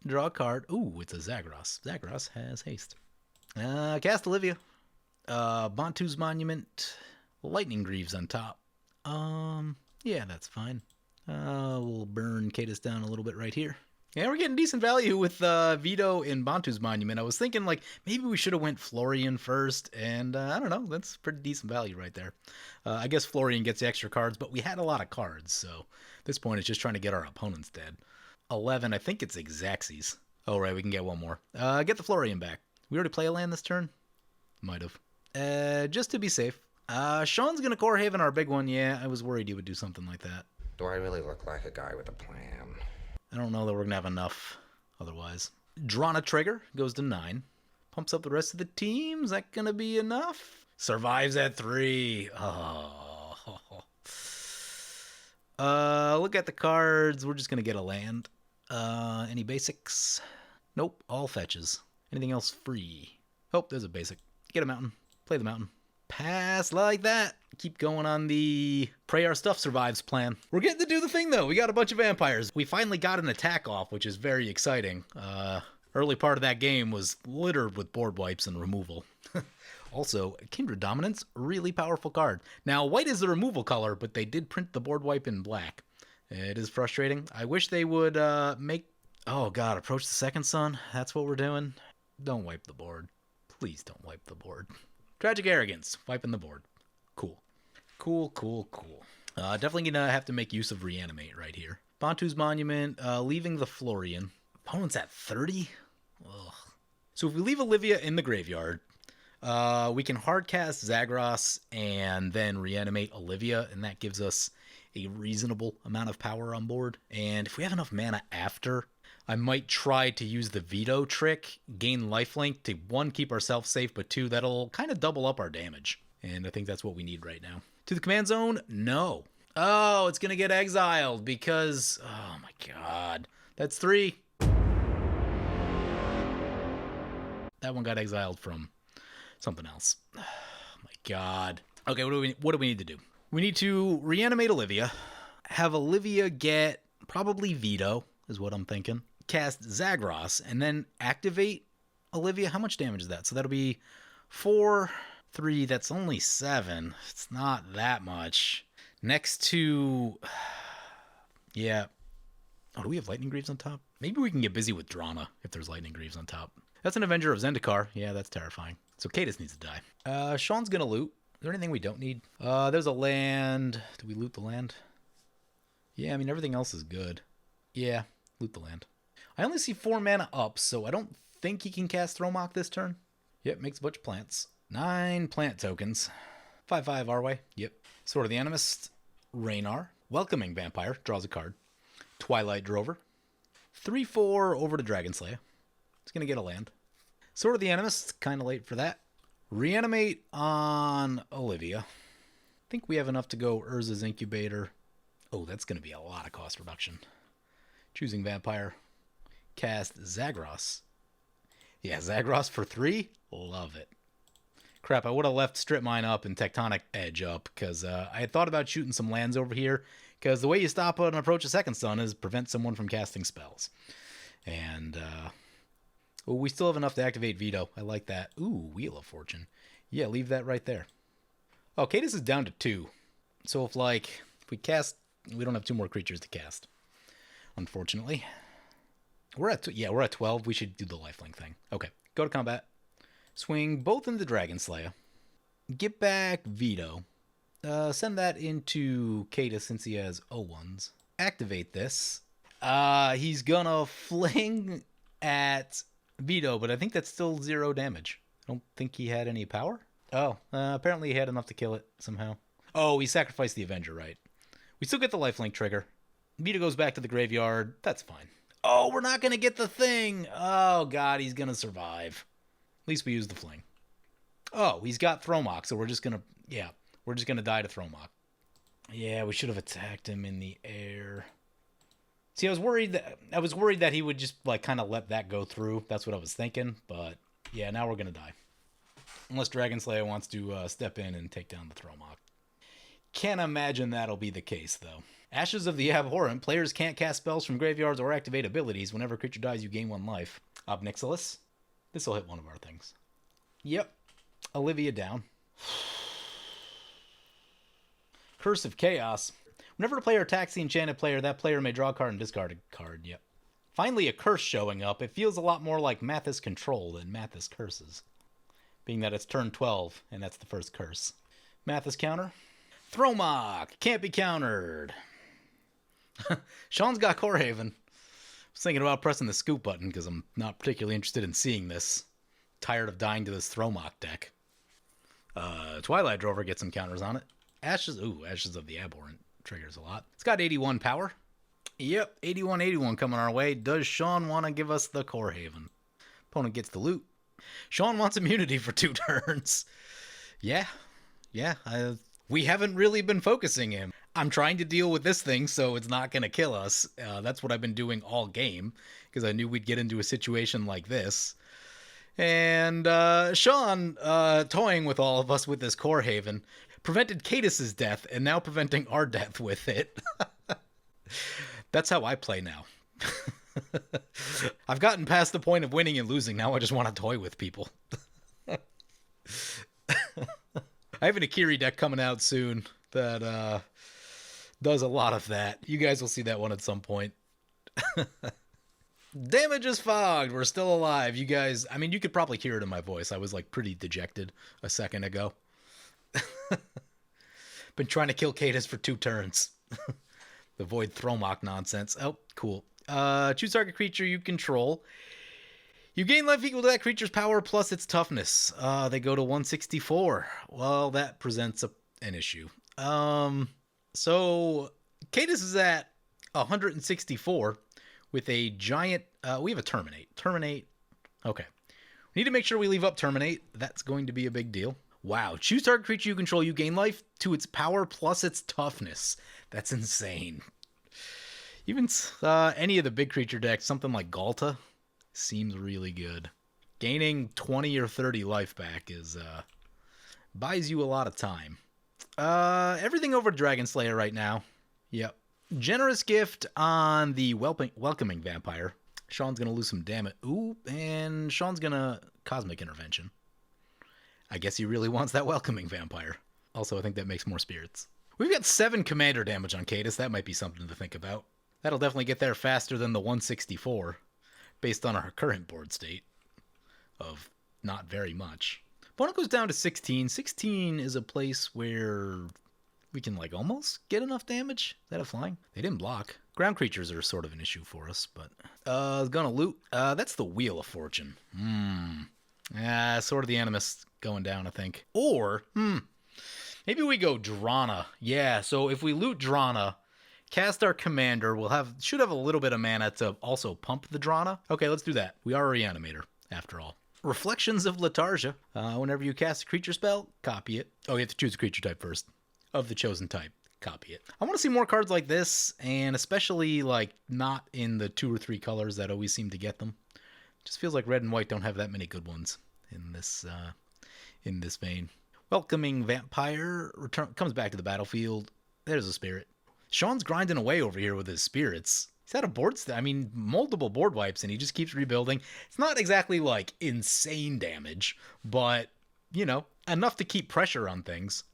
Draw a card. Ooh, it's a Zagros. Zagros has haste. Cast Olivia. Bantu's Monument. Lightning Greaves on top. Yeah, that's fine. We'll burn Cadus down a little bit right here. Yeah, we're getting decent value with Veto in Bantu's Monument. I was thinking, maybe we should have went Florian first, and I don't know. That's pretty decent value right there. I guess Florian gets the extra cards, but we had a lot of cards, so at this point it's just trying to get our opponents dead. 11, I think it's Xaxes. Oh, right, we can get one more. Get the Florian back. We already play a land this turn? Might have. Just to be safe. Sean's going to Core Haven our big one. Yeah, I was worried he would do something like that. Do I really look like a guy with a plan? I don't know that we're going to have enough otherwise. Drana trigger goes to 9. Pumps up the rest of the team. Is that going to be enough? Survives at 3. Oh. Look at the cards. We're just going to get a land. Any basics? Nope. All fetches. Anything else free? Oh, there's a basic. Get a mountain. Play the mountain. Pass like that. Keep going on the pray our stuff survives plan. We're getting to do the thing, though. We got a bunch of vampires. We finally got an attack off, which is very exciting. Early part of that game was littered with board wipes and removal. Also, Kindred Dominance, really powerful card. Now, white is the removal color, but they did print the board wipe in black. It is frustrating. I wish they would make... Oh, God, approach the second sun. That's what we're doing. Don't wipe the board. Please don't wipe the board. Tragic Arrogance, wiping the board. Cool. Cool, cool, cool. Definitely gonna have to make use of Reanimate right here. Bantu's Monument, leaving the Florian. Opponent's at 30? Ugh. So if we leave Olivia in the graveyard, we can hardcast Zagros and then reanimate Olivia, and that gives us a reasonable amount of power on board. And if we have enough mana after, I might try to use the veto trick, gain lifelink to, 1, keep ourselves safe, but 2, that'll kind of double up our damage. And I think that's what we need right now. To the command zone? No. Oh, it's going to get exiled because... Oh my god. That's 3. That one got exiled from something else. Oh my god. Okay, what do we need to do? We need to reanimate Olivia, have Olivia get probably veto, is what I'm thinking. Cast Zagros, and then activate Olivia. How much damage is that? So that'll be 4, 3, that's only 7. It's not that much. Next to... Yeah. Oh, do we have Lightning Greaves on top? Maybe we can get busy with Drana if there's Lightning Greaves on top. That's an Avenger of Zendikar. Yeah, that's terrifying. So Cadus needs to die. Sean's gonna loot. Is there anything we don't need? There's a land. Did we loot the land? Yeah, I mean, everything else is good. Yeah, loot the land. I only see 4 mana up, so I don't think he can cast Thromok this turn. Yep, makes a bunch of plants. 9 plant tokens. 5/5 our way. Yep. Sword of the Animist. Ranar. Welcoming Vampire. Draws a card. Twilight Drover. 3/4 over to Dragon Slayer. It's going to get a land. Sword of the Animist. Kind of late for that. Reanimate on Olivia. I think we have enough to go Urza's Incubator. Oh, that's going to be a lot of cost reduction. Choosing Vampire. Cast Zagros. Yeah, Zagros for 3? Love it. Crap, I would have left Strip Mine up and Tectonic Edge up, because I had thought about shooting some lands over here, because the way you stop an approach a second sun is prevent someone from casting spells. And, well, we still have enough to activate Veto. I like that. Ooh, Wheel of Fortune. Yeah, leave that right there. Oh, Cadus is down to 2. So if we cast, we don't have 2 more creatures to cast, unfortunately. We're at 12. We should do the lifelink thing. Okay, go to combat. Swing both into Dragon Slayer. Get back Veto. Send that into Cadus since he has O1s. Activate this. He's gonna fling at Veto, but I think that's still 0 damage. I don't think he had any power. Oh, apparently he had enough to kill it somehow. Oh, he sacrificed the Avenger, right. We still get the lifelink trigger. Veto goes back to the graveyard. That's fine. Oh, we're not going to get the thing. Oh, God, he's going to survive. At least we used the fling. Oh, he's got Thromok, so we're just going to die to Thromok. Yeah, we should have attacked him in the air. See, I was worried that he would just, kind of let that go through. That's what I was thinking, but yeah, now we're going to die. Unless Dragon Slayer wants to step in and take down the Thromok. Can't imagine that'll be the case, though. Ashes of the Abhorrent. Players can't cast spells from graveyards or activate abilities. Whenever a creature dies, you gain 1 life. Obnixilis. This will hit one of our things. Yep. Olivia down. Curse of Chaos. Whenever a player attacks the enchanted player, that player may draw a card and discard a card. Yep. Finally, a curse showing up. It feels a lot more like Mathas Control than Mathas Curses. Being that it's turn 12, and that's the first curse. Mathas counter. Thromok. Can't be countered. Sean's got Corehaven. I was thinking about pressing the scoop button because I'm not particularly interested in seeing this. Tired of dying to this Thromok deck. Twilight Drover gets some counters on it. Ashes of the Abhorrent triggers a lot. It's got 81 power. Yep, 81 coming our way. Does Sean want to give us the Corehaven? Opponent gets the loot. Sean wants immunity for 2 turns. Yeah. We haven't really been focusing him. I'm trying to deal with this thing so it's not going to kill us. That's what I've been doing all game because I knew we'd get into a situation like this. And Sean, toying with all of us with this Core Haven, prevented Cadis's death and now preventing our death with it. That's how I play now. I've gotten past the point of winning and losing. Now I just want to toy with people. I have an Akiri deck coming out soon that does a lot of that. You guys will see that one at some point. Damage is fogged. We're still alive. You guys, I mean, you could probably hear it in my voice. I was like pretty dejected a second ago. Been trying to kill Cadis for 2 turns. The Void Thromok nonsense. Oh, cool. Choose target creature you control. You gain life equal to that creature's power plus its toughness. They go to 164. Well, that presents an issue. So Cadis is at 164 with a giant... we have a Terminate. Terminate. Okay. We need to make sure we leave up Terminate. That's going to be a big deal. Wow. Choose target creature you control. You gain life to its power plus its toughness. That's insane. Even any of the big creature decks, something like Galta, seems really good. Gaining 20 or 30 life back is buys you a lot of time. Everything over Dragon Slayer right now. Yep. Generous gift on the Welcoming Vampire. Sean's going to lose some damage. Ooh, and Sean's going to Cosmic Intervention. I guess he really wants that Welcoming Vampire. Also, I think that makes more spirits. We've got 7 commander damage on Cadis. That might be something to think about. That'll definitely get there faster than the 164, based on our current board state of not very much. Opponent goes down to 16. 16 is a place where we can, like, almost get enough damage. Is that a flying? They didn't block. Ground creatures are sort of an issue for us, but... gonna loot. That's the Wheel of Fortune. Sort of the Animus going down, I think. Or, maybe we go Drana. Yeah, so if we loot Drana, cast our commander, should have a little bit of mana to also pump the Drana. Okay, let's do that. We are a Reanimator, after all. Reflections of Lethargia. Whenever you cast a creature spell, copy it. Oh, you have to choose a creature type first. Of the chosen type, copy it. I want to see more cards like this, and especially, like, not in the 2 or 3 colors that always seem to get them. Just feels like red and white don't have that many good ones in this vein. Welcoming Vampire comes back to the battlefield. There's a spirit. Sean's grinding away over here with his spirits. He's had a multiple board wipes, and he just keeps rebuilding. It's not exactly, like, insane damage, but, you know, enough to keep pressure on things.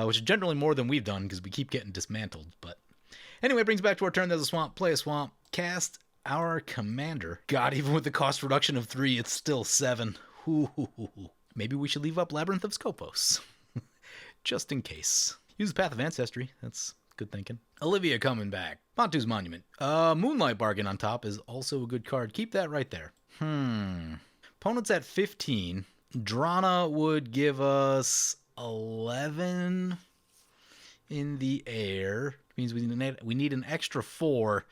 Which is generally more than we've done, because we keep getting dismantled. But anyway, it brings back to our turn. There's a swamp. Play a swamp. Cast our commander. God, even with the cost reduction of 3, it's still 7. Maybe we should leave up Labyrinth of Skopos. Just in case. Use the Path of Ancestry. That's good thinking. Olivia coming back. Pontu's Monument. Moonlight Bargain on top is also a good card. Keep that right there. Opponent's at 15. Drana would give us 11 in the air. Means we need an extra 4,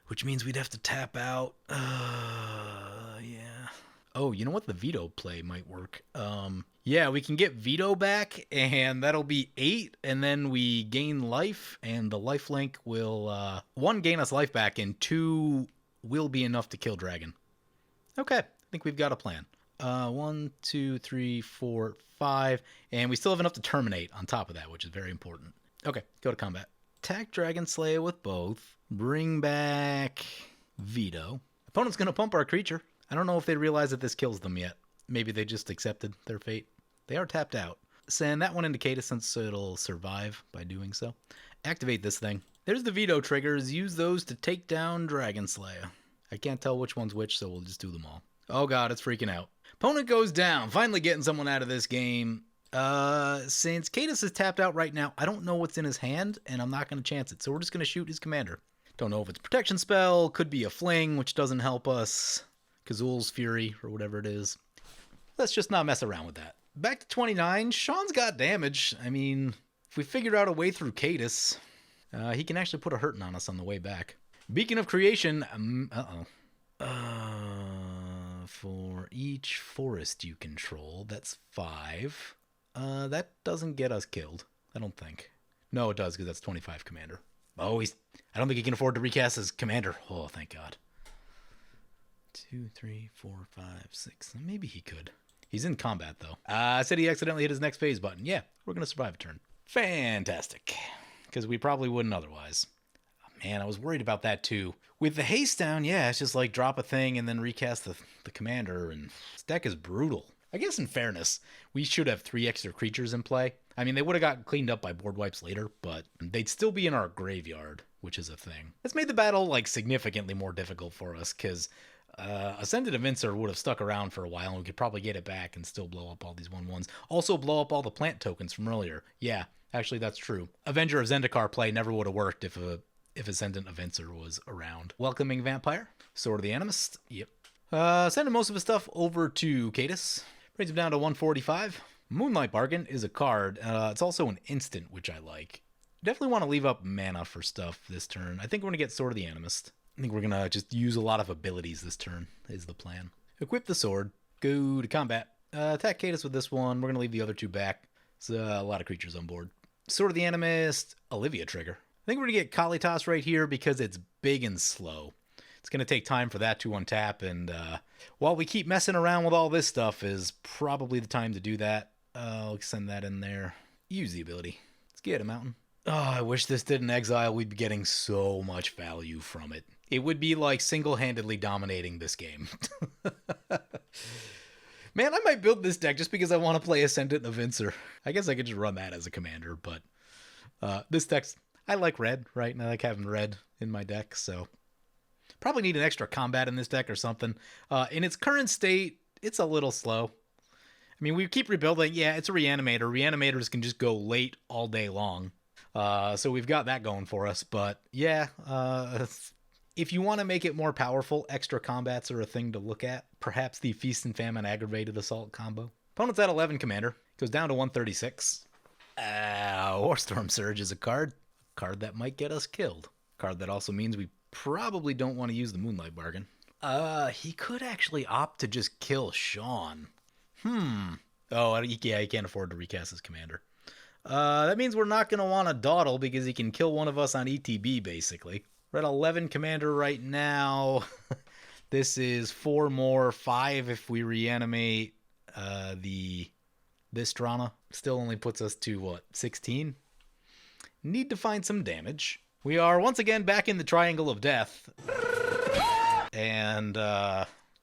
which means we'd have to tap out. Yeah. Oh, you know what? The veto play might work. Yeah, we can get veto back, and that'll be 8, and then we gain life, and the lifelink will 1 gain us life back, and 2 will be enough to kill dragon. Okay, I think we've got a plan. 1, 2, 3, 4, 5, and we still have enough to terminate on top of that, which is very important. Okay, go to combat. Attack Dragon Slayer with both. Bring back veto. Opponent's gonna pump our creature. I don't know if they realize that this kills them yet. Maybe they just accepted their fate. They are tapped out. Send that one into Cadis since it'll survive by doing so. Activate this thing. There's the veto triggers. Use those to take down Dragon Slayer. I can't tell which one's which, so we'll just do them all. Oh god, it's freaking out. Opponent goes down. Finally getting someone out of this game. Since Cadis is tapped out right now, I don't know what's in his hand, and I'm not going to chance it. So we're just going to shoot his commander. Don't know if it's a protection spell. Could be a fling, which doesn't help us. Kazul's Fury, or whatever it is. Let's just not mess around with that. Back to 29. Sean's got damage. I mean, if we figure out a way through Cadis, he can actually put a hurting on us on the way back. Beacon of Creation. For each forest you control, that's 5. That doesn't get us killed, I don't think. No, it does, because that's 25 commander. Oh, I don't think he can afford to recast his commander. Oh, thank God. 2, 3, 4, 5, 6. Maybe he could. He's in combat, though. I said he accidentally hit his next phase button. Yeah, we're going to survive a turn. Fantastic. Because we probably wouldn't otherwise. Oh, man, I was worried about that, too. With the haste down, yeah, it's just like drop a thing and then recast the commander. And this deck is brutal. I guess in fairness, we should have 3 extra creatures in play. I mean, they would have got cleaned up by board wipes later, but they'd still be in our graveyard, which is a thing. That's made the battle, like, significantly more difficult for us, because Ascended Evincer would have stuck around for a while, and we could probably get it back and still blow up all these 1/1s. Also blow up all the plant tokens from earlier. Yeah, actually, that's true. Avenger of Zendikar play never would have worked if Ascendant Evincer was around. Welcoming Vampire. Sword of the Animist. Yep. Sending most of his stuff over to Cadus. Brings him down to 145. Moonlight Bargain is a card. It's also an instant, which I like. Definitely want to leave up mana for stuff this turn. I think we're going to get Sword of the Animist. I think we're going to just use a lot of abilities this turn, is the plan. Equip the sword. Go to combat. Attack Cadus with this one. We're going to leave the other 2 back. It's a lot of creatures on board. Sword of the Animist. Olivia trigger. I think we're going to get Kalitas right here because it's big and slow. It's going to take time for that to untap, and while we keep messing around with all this stuff is probably the time to do that. I'll send that in there. Use the ability. Let's get a mountain. Oh, I wish this didn't exile. We'd be getting so much value from it. It would be like single-handedly dominating this game. Man, I might build this deck just because I want to play Ascendant Evincer. I guess I could just run that as a commander, but this deck's... I like red, right? And I like having red in my deck, so... Probably need an extra combat in this deck or something. In its current state, it's a little slow. I mean, we keep rebuilding. Yeah, it's a Reanimator. Reanimators can just go late all day long. So we've got that going for us. But yeah, if you want to make it more powerful, extra combats are a thing to look at. Perhaps the Feast and Famine Aggravated Assault combo. Opponent's at 11 commander. Goes down to 136. Warstorm Surge is a card. A card that might get us killed. A card that also means we probably don't want to use the Moonlight Bargain. He could actually opt to just kill Sean. Oh, yeah, he can't afford to recast his commander. That means we're not going to want to dawdle because he can kill one of us on ETB, basically. We're at 11 commander right now. This is 4 more, 5 if we reanimate this Drana. Still only puts us to, what, 16? Need to find some damage. We are once again back in the Triangle of Death. And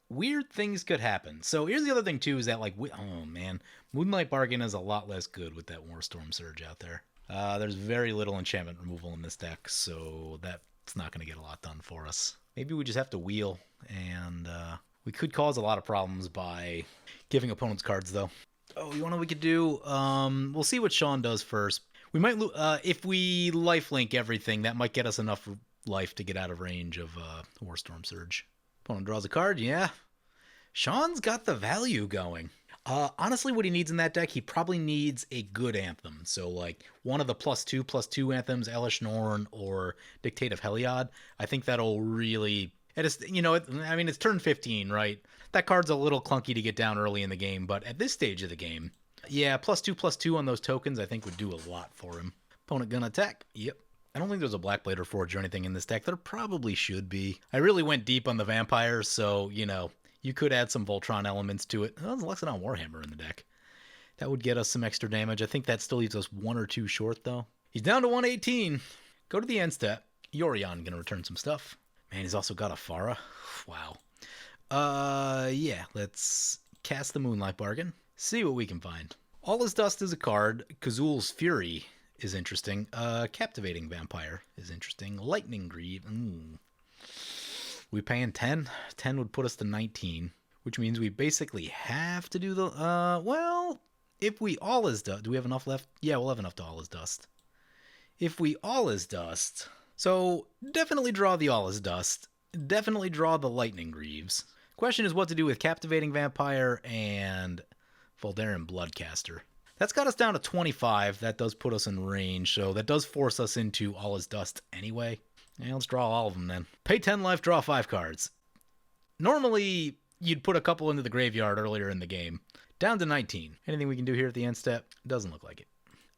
weird things could happen. So here's the other thing, too, is that, like, oh, man. Moonlight Bargain is a lot less good with that Warstorm Surge out there. There's very little enchantment removal in this deck, so that's not going to get a lot done for us. Maybe we just have to wheel, and we could cause a lot of problems by giving opponents cards, though. Oh, you know what we could do? We'll see what Sean does first. We might, if we lifelink everything, that might get us enough life to get out of range of Warstorm Surge. Opponent draws a card, yeah. Sean's got the value going. Honestly, what he needs in that deck, he probably needs a good anthem. So, like, one of the +2/+2 anthems, Elish Norn or Dictate of Heliod. I think that'll really... it's turn 15, right? That card's a little clunky to get down early in the game, but at this stage of the game... Yeah, +2/+2 on those tokens I think would do a lot for him. Opponent gonna attack. Yep. I don't think there's a Blackblade or Forge or anything in this deck. There probably should be. I really went deep on the vampires, so, you could add some Voltron elements to it. Oh, there's Lexodon Warhammer in the deck. That would get us some extra damage. I think that still leaves us 1 or 2 short, though. He's down to 118. Go to the end step. Yorion gonna return some stuff. Man, he's also got a Farah. Wow. Yeah, let's cast the Moonlight Bargain. See what we can find. All Is Dust is a card. Kazul's Fury is interesting. Captivating Vampire is interesting. Lightning Greave. We paying 10? 10 would put us to 19, which means we basically have to do the... if we All Is Dust... Do we have enough left? Yeah, we'll have enough to All Is Dust. If we All Is Dust... So, definitely draw the All Is Dust. Definitely draw the Lightning Greaves. Question is what to do with Captivating Vampire and... Voldaren Bloodcaster. That's got us down to 25. That does put us in range, so that does force us into All Is Dust anyway. Yeah, let's draw all of them then. Pay 10 life, draw 5 cards. Normally, you'd put a couple into the graveyard earlier in the game. Down to 19. Anything we can do here at the end step? Doesn't look like it.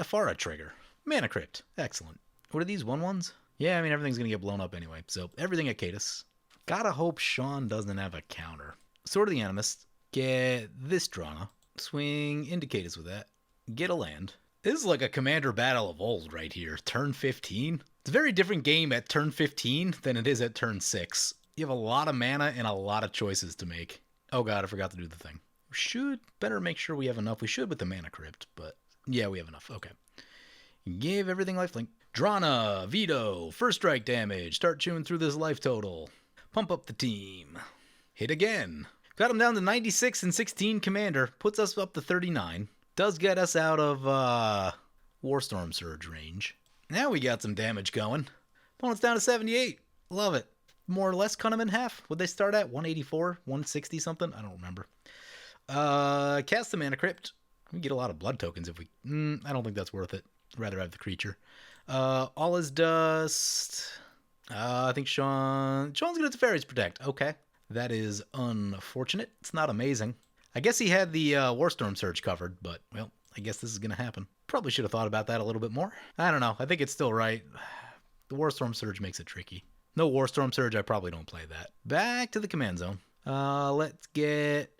Afara trigger. Mana Crypt. Excellent. What are these 1/1s? Yeah, I mean, everything's going to get blown up anyway. So, everything at Cadus. Gotta hope Sean doesn't have a counter. Sword of the Animist. Get this Drana. Swing Indicators with that. Get a land. This is like a commander battle of old right here. Turn 15. It's a very different game at turn 15 than it is at turn 6. You have a lot of mana and a lot of choices to make. Oh god, I forgot to do the thing. We should better make sure we have enough. We should with the Mana Crypt, but yeah, we have enough. Okay. Give everything lifelink. Drana, Veto, first strike damage. Start chewing through this life total. Pump up the team. Hit again. Got him down to 96 and 16 commander. Puts us up to 39. Does get us out of Warstorm Surge range. Now we got some damage going. Opponent's down to 78. Love it. More or less cut him in half. Would they start at 184, 160 something? I don't remember. Cast the Mana Crypt. We get a lot of blood tokens if we... I don't think that's worth it. I'd rather have the creature. All is Dust. I think Sean's going to Teferi's Protect. Okay. That is unfortunate. It's not amazing. I guess he had the Warstorm Surge covered, but, well, I guess this is going to happen. Probably should have thought about that a little bit more. I don't know. I think it's still right. The Warstorm Surge makes it tricky. No Warstorm Surge, I probably don't play that. Back to the command zone. Let's get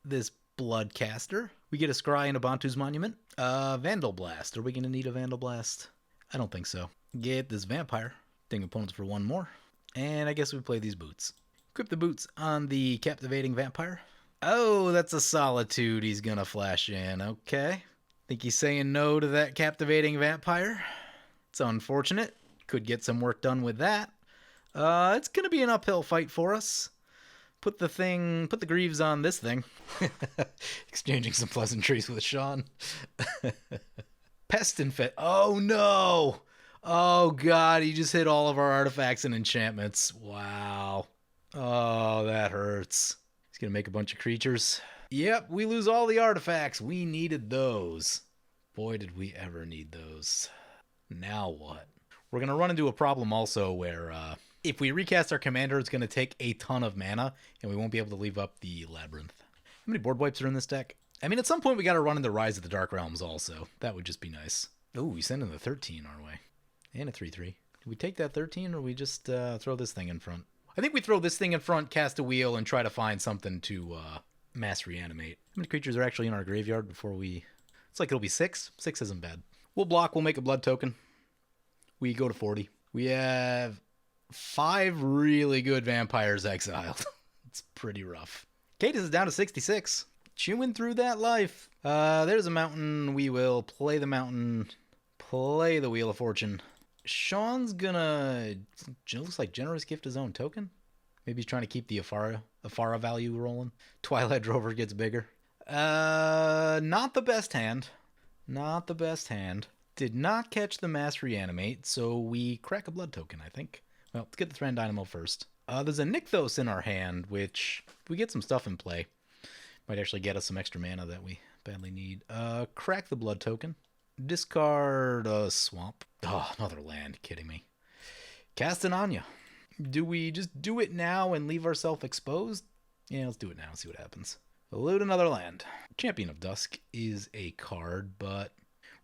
this Bloodcaster. We get a Scry and a Bantu's Monument. Vandal Blast. Are we going to need a Vandal Blast? I don't think so. Get this Vampire. Ding opponents for one more. And I guess we play these boots. Equip the boots on the Captivating Vampire. Oh, that's a Solitude he's going to flash in. Okay. Think he's saying no to that Captivating Vampire. It's unfortunate. Could get some work done with that. It's going to be an uphill fight for us. Put the Greaves on this thing. Exchanging some pleasantries with Sean. Pest Infest. Oh, no. Oh, God. He just hit all of our artifacts and enchantments. Wow. Oh, that hurts. He's going to make a bunch of creatures. Yep, we lose all the artifacts. We needed those. Boy, did we ever need those. Now what? We're going to run into a problem also where if we recast our commander, it's going to take a ton of mana, and we won't be able to leave up the Labyrinth. How many board wipes are in this deck? I mean, at some point we got to run into Rise of the Dark Realms also. That would just be nice. Oh, we send in the 13 our way. And a 3-3. Do we take that 13, or we just throw this thing in front? I think we throw this thing in front, cast a wheel, and try to find something to mass reanimate. How many creatures are actually in our graveyard before we... It's like it'll be 6. 6 isn't bad. We'll block. We'll make a blood token. We go to 40. We have 5 really good vampires exiled. It's pretty rough. Cadis is down to 66. Chewing through that life. There's a mountain. We will play the mountain. Play the Wheel of Fortune. Sean's gonna... Looks like generous gift his own token. Maybe he's trying to keep the Afara value rolling. Twilight Drover gets bigger. Not the best hand. Not the best hand. Did not catch the mass reanimate, so we crack a blood token, I think. Well, let's get the Thran Dynamo first. There's a Nykthos in our hand, which, if we get some stuff in play, might actually get us some extra mana that we badly need. Crack the blood token. Discard a swamp. Oh, another land. Kidding me. Cast an Anya. Do we just do it now and leave ourselves exposed? Yeah, let's do it now and see what happens. Loot another land. Champion of Dusk is a card, but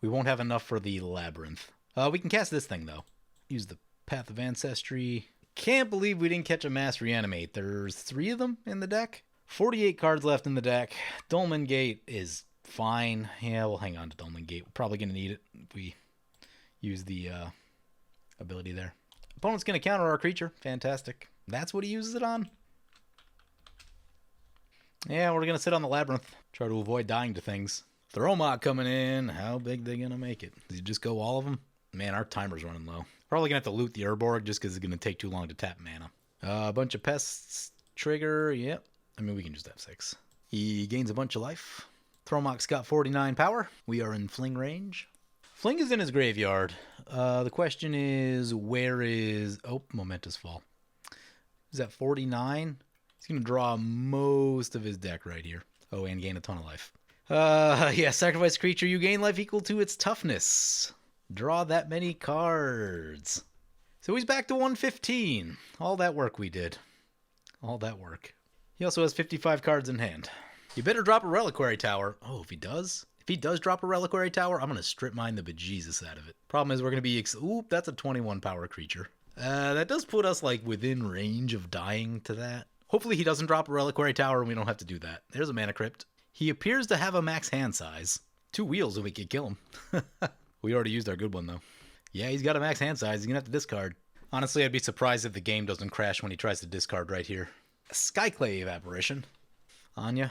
we won't have enough for the Labyrinth. We can cast this thing, though. Use the Path of Ancestry. Can't believe we didn't catch a mass reanimate. There's 3 of them in the deck. 48 cards left in the deck. Dolmen Gate is fine. Yeah, we'll hang on to Dolmen Gate. We're probably going to need it if we use the ability there. Opponent's going to counter our creature. Fantastic. That's what he uses it on? Yeah, we're going to sit on the Labyrinth. Try to avoid dying to things. Thromok coming in. How big they going to make it? Does he just go all of them? Man, our timer's running low. Probably going to have to loot the Urborg just because it's going to take too long to tap mana. A bunch of pests. Trigger. Yep. I mean, we can just have 6. He gains a bunch of life. Thromok's got 49 power. We are in Fling range. Fling is in his graveyard. The question is, where is... Oh, Momentous Fall. Is that 49? He's going to draw most of his deck right here. Oh, and gain a ton of life. Yeah, sacrifice creature. You gain life equal to its toughness. Draw that many cards. So he's back to 115. All that work we did. All that work. He also has 55 cards in hand. You better drop a Reliquary Tower. Oh, if he does drop a Reliquary Tower, I'm going to strip mine the bejesus out of it. Problem is we're going to be... Oop, that's a 21 power creature. That does put us, like, within range of dying to that. Hopefully he doesn't drop a Reliquary Tower and we don't have to do that. There's a Mana Crypt. He appears to have a max hand size. 2 wheels and we could kill him. We already used our good one, though. Yeah, he's got a max hand size. He's going to have to discard. Honestly, I'd be surprised if the game doesn't crash when he tries to discard right here. Skyclave Apparition. Anya.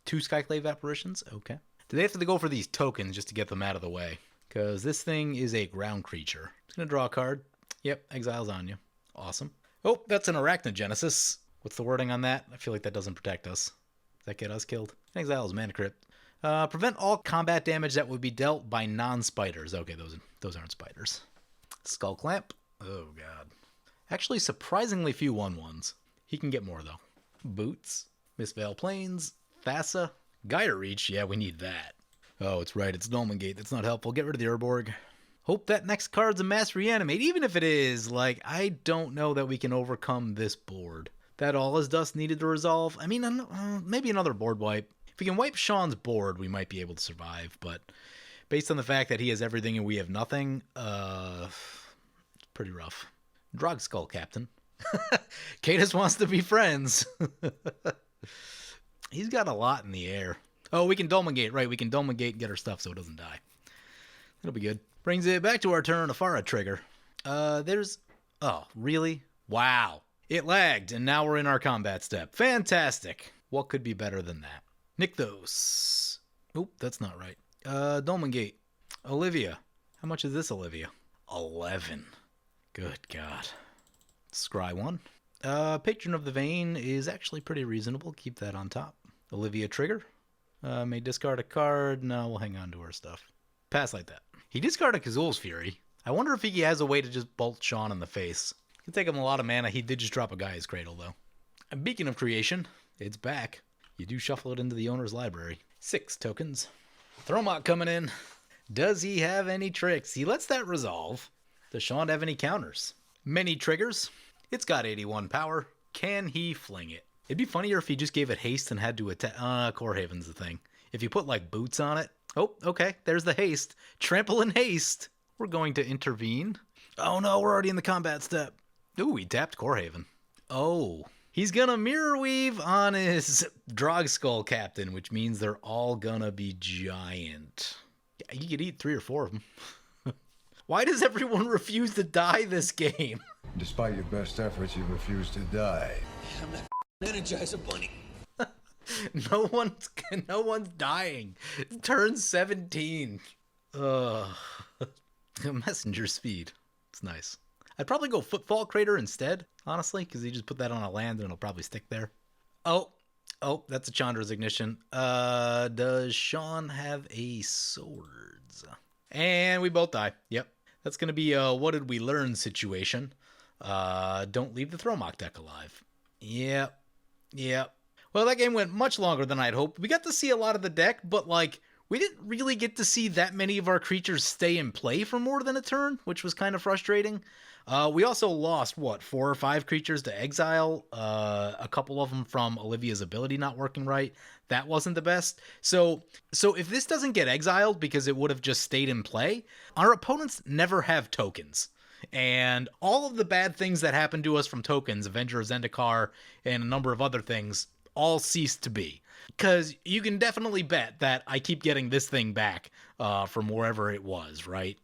2 Skyclave Apparitions? Okay. Do they have to go for these tokens just to get them out of the way? Because this thing is a ground creature. It's going to draw a card. Yep, exiles Anya. Awesome. Oh, that's an Arachnogenesis. What's the wording on that? I feel like that doesn't protect us. Does that get us killed? Exiles Mana Crypt. Prevent all combat damage that would be dealt by non-spiders. Okay, those aren't spiders. Skull Clamp. Oh, God. Actually, surprisingly few 1/1s. He can get more, though. Boots. Mistveil Plains. Thassa. Gaia Reach. Yeah, we need that. Oh, it's right. It's Dolmen Gate. That's not helpful. Get rid of the Urborg. Hope that next card's a Mass Reanimate. Even if it is, like, I don't know that we can overcome this board. That All Is Dust needed to resolve. I mean, maybe another board wipe. If we can wipe Sean's board, we might be able to survive. But based on the fact that he has everything and we have nothing, it's pretty rough. Drog Skull Captain. Cadus wants to be friends. He's got a lot in the air. Oh, we can Dolmen Gate, right? We can Dolmen Gate and get our stuff so it doesn't die. That'll be good. Brings it back to our turn, a Afara trigger. Oh, really? Wow. It lagged, and now we're in our combat step. Fantastic. What could be better than that? Nykthos. Oop, that's not right. Dolmen Gate. Olivia. How much is this, Olivia? 11. Good God. Scry 1. Patron of the Vein is actually pretty reasonable. Keep that on top. Olivia trigger. May discard a card. No, we'll hang on to our stuff. Pass like that. He discarded Kazul's Fury. I wonder if he has a way to just bolt Sean in the face. It'd take him a lot of mana. He did just drop a Gaia's Cradle, though. A Beacon of Creation. It's back. You do shuffle it into the owner's library. 6 tokens. Thromok coming in. Does he have any tricks? He lets that resolve. Does Sean have any counters? Many triggers. It's got 81 power. Can he fling it? It'd be funnier if he just gave it haste and had to attack. Corehaven's the thing. If you put, like, boots on it. Oh, okay. There's the haste. Trample and haste. We're going to intervene. Oh, no. We're already in the combat step. Ooh, he tapped Corehaven. Oh. He's gonna Mirror Weave on his Drog Skull Captain, which means they're all gonna be giant. Yeah, you could eat 3 or 4 of them. Why does everyone refuse to die this game? Despite your best efforts, you refuse to die. I'm not Energizer Bunny. No one's dying. Turn 17. Messenger speed. It's nice. I'd probably go Footfall Crater instead, honestly, because you just put that on a land and it'll probably stick there. Oh, that's a Chandra's Ignition. Does Sean have a Swords? And we both die. Yep. That's going to be a what did we learn situation. Don't leave the Thromok deck alive. Yep. Well, that game went much longer than I'd hoped. We got to see a lot of the deck, but, like, we didn't really get to see that many of our creatures stay in play for more than a turn, which was kind of frustrating. We also lost, 4 or 5 creatures to exile, a couple of them from Olivia's ability not working right. That wasn't the best. So if this doesn't get exiled because it would have just stayed in play, our opponents never have tokens. And all of the bad things that happened to us from tokens, Avenger of Zendikar and a number of other things, all cease to be. Because you can definitely bet that I keep getting this thing back from wherever it was, right?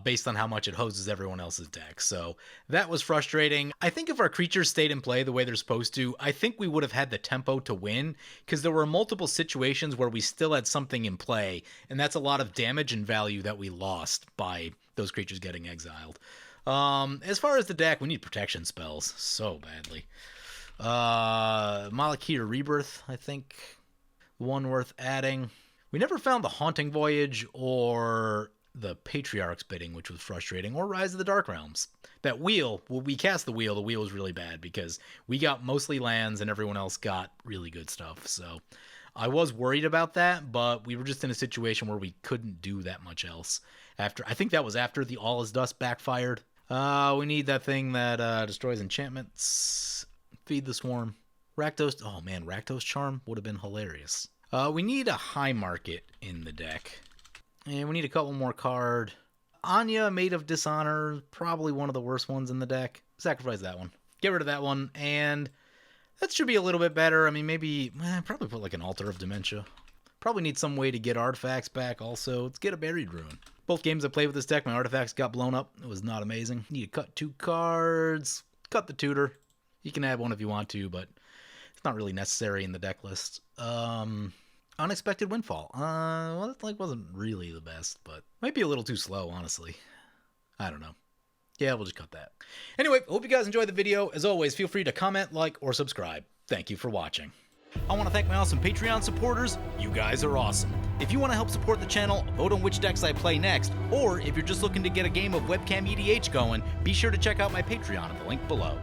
Based on how much it hoses everyone else's deck. So that was frustrating. I think if our creatures stayed in play the way they're supposed to, I think we would have had the tempo to win, because there were multiple situations where we still had something in play, and that's a lot of damage and value that we lost by those creatures getting exiled. As far as the deck, we need protection spells so badly. Malakir Rebirth, I think, one worth adding. We never found the Haunting Voyage or the Patriarch's Bidding, which was frustrating, or Rise of the Dark Realms. That wheel, when we cast the wheel was really bad because we got mostly lands and everyone else got really good stuff. So I was worried about that, but we were just in a situation where we couldn't do that much else. I think that was after the All Is Dust backfired. We need that thing that destroys enchantments. Feed the Swarm. Rakdos. Oh man, Rakdos Charm would have been hilarious. We need a High Market in the deck. And we need a couple more card. Anya, Maid of Dishonor, probably one of the worst ones in the deck. sacrifice that one. Get rid of that one, and that should be a little bit better. I mean, maybe, probably put like an Altar of Dementia. Probably need some way to get artifacts back also. Let's get a Buried Ruin. Both games I played with this deck, my artifacts got blown up. It was not amazing. Need to cut 2 cards. Cut the tutor. You can add one if you want to, but it's not really necessary in the deck list. Unexpected Windfall. Well, it like wasn't really the best, but might be a little too slow, honestly. I don't know. Yeah, we'll just cut that. Anyway, hope you guys enjoyed the video. As always, feel free to comment, like, or subscribe. Thank you for watching. I want to thank my awesome Patreon supporters. You guys are awesome. If you want to help support the channel, vote on which decks I play next, or if you're just looking to get a game of webcam EDH going, be sure to check out my Patreon at the link below.